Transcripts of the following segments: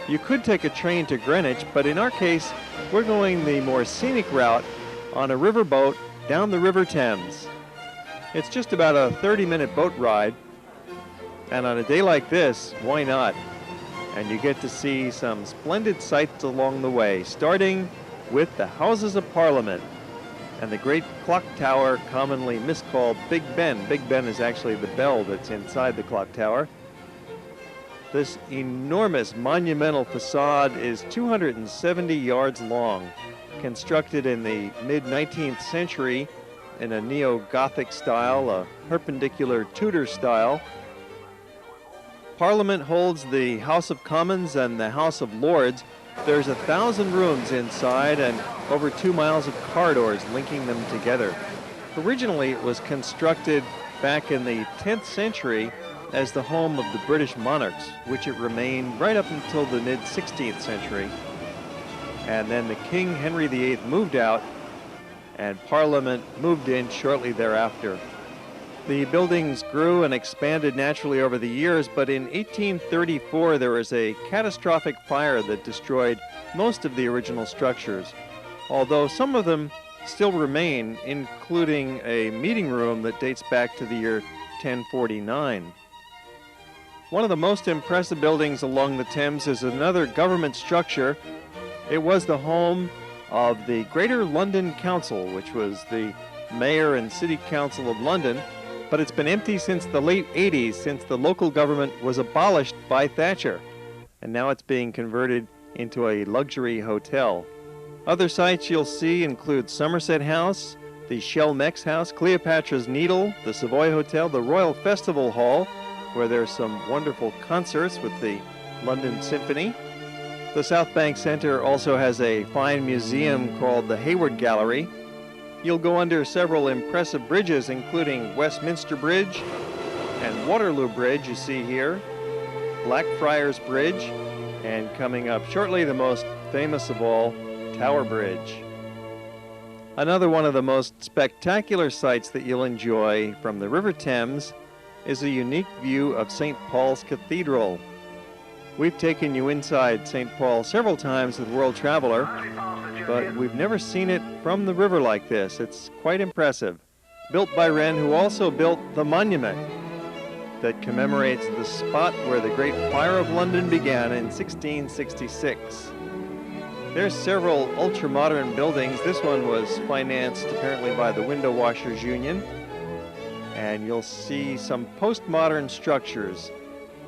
You could take a train to Greenwich, but in our case, we're going the more scenic route on a riverboat down the River Thames. It's just about a 30-minute boat ride, and on a day like this, why not? And you get to see some splendid sights along the way, starting with the Houses of Parliament and the great clock tower, commonly miscalled Big Ben. Big Ben is actually the bell that's inside the clock tower. This enormous monumental facade is 270 yards long, constructed in the mid-19th century in a neo-Gothic style, a perpendicular Tudor style. Parliament holds the House of Commons and the House of Lords. There's 1,000 rooms inside and over 2 miles of corridors linking them together. Originally, it was constructed back in the 10th century as the home of the British monarchs, which it remained right up until the mid-16th century. And then the King Henry VIII moved out, and Parliament moved in shortly thereafter. The buildings grew and expanded naturally over the years, but in 1834 there was a catastrophic fire that destroyed most of the original structures, although some of them still remain, including a meeting room that dates back to the year 1049. One of the most impressive buildings along the Thames is another government structure. It was the home of the Greater London Council, which was the Mayor and City Council of London, but it's been empty since the late 80s, since the local government was abolished by Thatcher, and now it's being converted into a luxury hotel. Other sites you'll see include Somerset House, the Shell Mex House, Cleopatra's Needle, the Savoy Hotel, the Royal Festival Hall, where there's some wonderful concerts with the London Symphony. The South Bank Centre also has a fine museum called the Hayward Gallery. You'll go under several impressive bridges, including Westminster Bridge and Waterloo Bridge, you see here, Blackfriars Bridge, and coming up shortly, the most famous of all, Tower Bridge. Another one of the most spectacular sights that you'll enjoy from the River Thames is a unique view of St. Paul's Cathedral. We've taken you inside St. Paul several times with World Traveler, but we've never seen it from the river like this. It's quite impressive. Built by Wren, who also built the monument that commemorates the spot where the Great Fire of London began in 1666. There's several ultra-modern buildings. This one was financed apparently by the Window Washers Union. And you'll see some postmodern structures,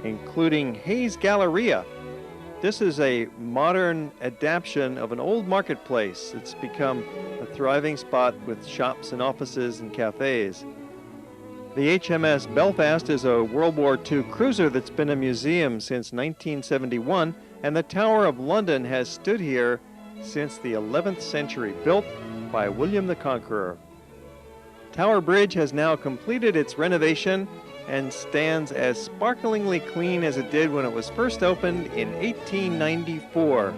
including Hayes Galleria. This is a modern adaptation of an old marketplace. It's become a thriving spot with shops and offices and cafes. The HMS Belfast is a World War II cruiser that's been a museum since 1971, and the Tower of London has stood here since the 11th century, built by William the Conqueror. Tower Bridge has now completed its renovation and stands as sparklingly clean as it did when it was first opened in 1894.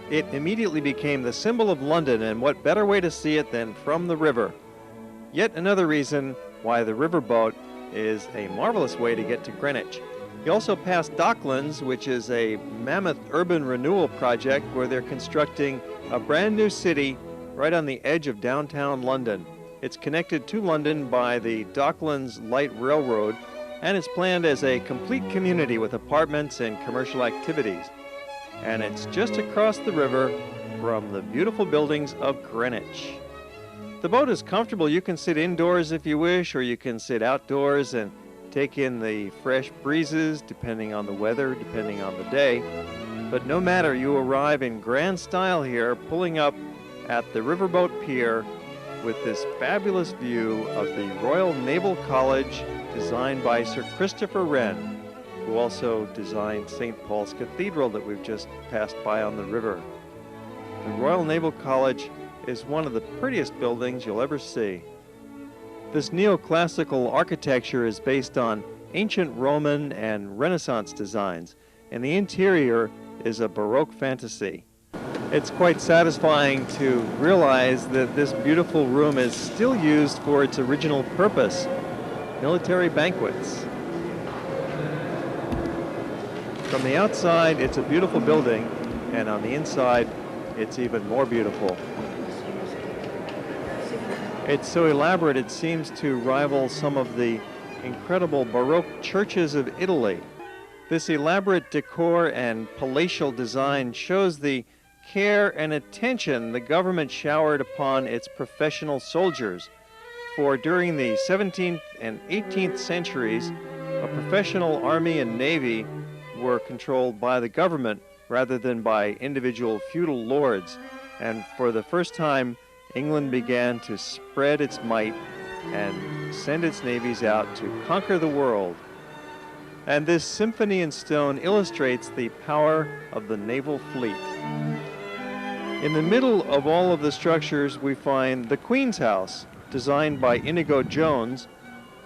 It immediately became the symbol of London, and what better way to see it than from the river? Yet another reason why the riverboat is a marvelous way to get to Greenwich. You also pass Docklands, which is a mammoth urban renewal project where they're constructing a brand new city right on the edge of downtown London. It's connected to London by the Docklands Light Railroad, and it's planned as a complete community with apartments and commercial activities. And it's just across the river from the beautiful buildings of Greenwich. The boat is comfortable. You can sit indoors if you wish, or you can sit outdoors and take in the fresh breezes, depending on the weather, depending on the day. But no matter, you arrive in grand style here, pulling up at the riverboat pier with this fabulous view of the Royal Naval College, designed by Sir Christopher Wren, who also designed St. Paul's Cathedral that we've just passed by on the river. The Royal Naval College is one of the prettiest buildings you'll ever see. This neoclassical architecture is based on ancient Roman and Renaissance designs, and the interior is a Baroque fantasy. It's quite satisfying to realize that this beautiful room is still used for its original purpose, military banquets. From the outside, it's a beautiful building, and on the inside, it's even more beautiful. It's so elaborate, it seems to rival some of the incredible Baroque churches of Italy. This elaborate decor and palatial design shows the care and attention the government showered upon its professional soldiers. For during the 17th and 18th centuries, a professional army and navy were controlled by the government rather than by individual feudal lords. And for the first time, England began to spread its might and send its navies out to conquer the world. And this symphony in stone illustrates the power of the naval fleet. In the middle of all of the structures, we find the Queen's House, designed by Inigo Jones.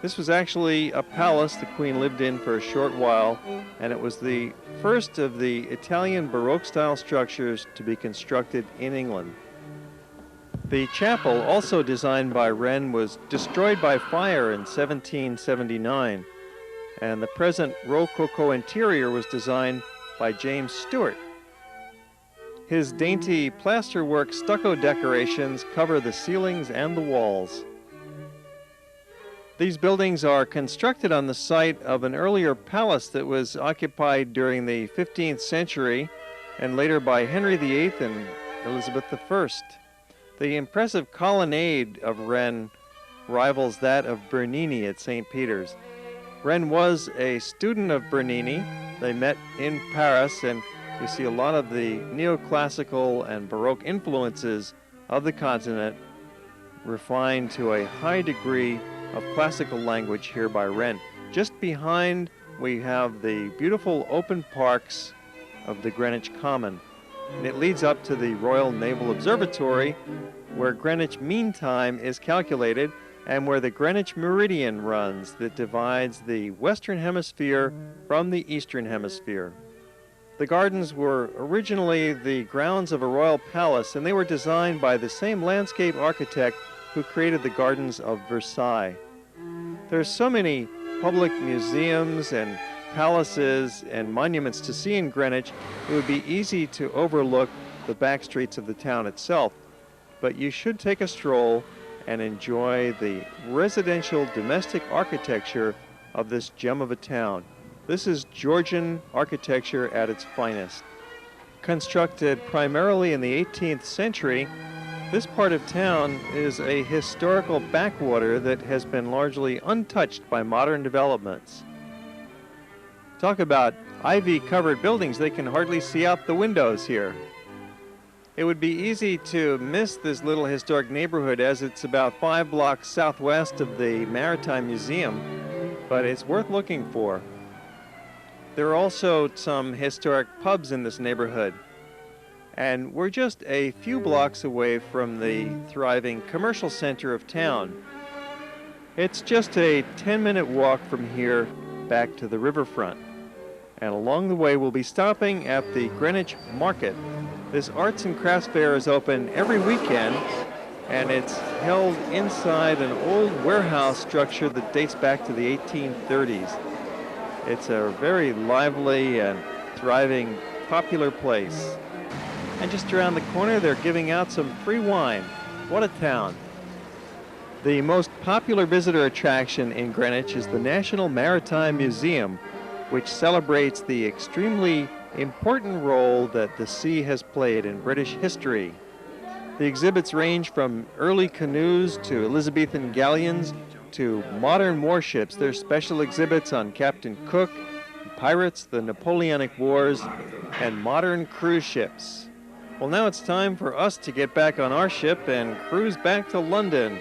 This was actually a palace the Queen lived in for a short while, and it was the first of the Italian Baroque-style structures to be constructed in England. The chapel, also designed by Wren, was destroyed by fire in 1779, and the present Rococo interior was designed by James Stewart. His dainty plasterwork stucco decorations cover the ceilings and the walls. These buildings are constructed on the site of an earlier palace that was occupied during the 15th century and later by Henry VIII and Elizabeth I. The impressive colonnade of Wren rivals that of Bernini at St. Peter's. Wren was a student of Bernini. They met in Paris, and you see a lot of the neoclassical and Baroque influences of the continent refined to a high degree of classical language here by Wren. Just behind, we have the beautiful open parks of the Greenwich Common. And it leads up to the Royal Naval Observatory, where Greenwich Mean Time is calculated and where the Greenwich Meridian runs that divides the Western Hemisphere from the Eastern Hemisphere. The gardens were originally the grounds of a royal palace, and they were designed by the same landscape architect who created the gardens of Versailles. There's so many public museums and palaces and monuments to see in Greenwich, it would be easy to overlook the back streets of the town itself. But you should take a stroll and enjoy the residential domestic architecture of this gem of a town. This is Georgian architecture at its finest. Constructed primarily in the 18th century, this part of town is a historical backwater that has been largely untouched by modern developments. Talk about ivy-covered buildings, they can hardly see out the windows here. It would be easy to miss this little historic neighborhood as it's about 5 blocks southwest of the Maritime Museum, but it's worth looking for. There are also some historic pubs in this neighborhood, and we're just a few blocks away from the thriving commercial center of town. It's just a 10-minute walk from here back to the riverfront. And along the way, we'll be stopping at the Greenwich Market. This arts and crafts fair is open every weekend, and it's held inside an old warehouse structure that dates back to the 1830s. It's a very lively and thriving, popular place. And just around the corner, they're giving out some free wine. What a town. The most popular visitor attraction in Greenwich is the National Maritime Museum, which celebrates the extremely important role that the sea has played in British history. The exhibits range from early canoes to Elizabethan galleons to modern warships. There's special exhibits on Captain Cook, pirates, the Napoleonic Wars, and modern cruise ships. Well, now it's time for us to get back on our ship and cruise back to London.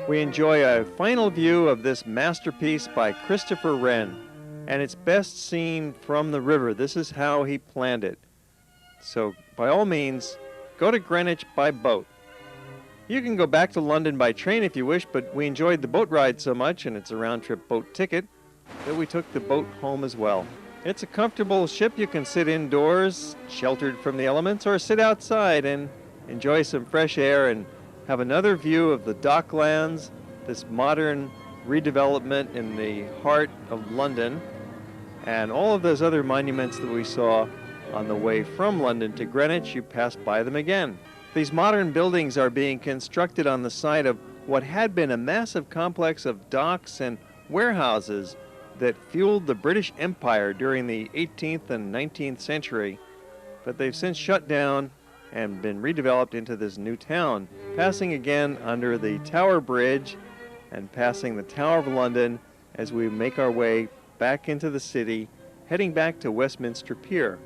We enjoy a final view of this masterpiece by Christopher Wren, and it's best seen from the river. This is how he planned it. So, by all means, go to Greenwich by boat. You can go back to London by train if you wish, but we enjoyed the boat ride so much, and it's a round-trip boat ticket, that we took the boat home as well. It's a comfortable ship. You can sit indoors, sheltered from the elements, or sit outside and enjoy some fresh air and have another view of the docklands, this modern redevelopment in the heart of London. And all of those other monuments that we saw on the way from London to Greenwich, you pass by them again. These modern buildings are being constructed on the site of what had been a massive complex of docks and warehouses that fueled the British Empire during the 18th and 19th century. But they've since shut down and been redeveloped into this new town, passing again under the Tower Bridge and passing the Tower of London as we make our way back into the city, heading back to Westminster Pier.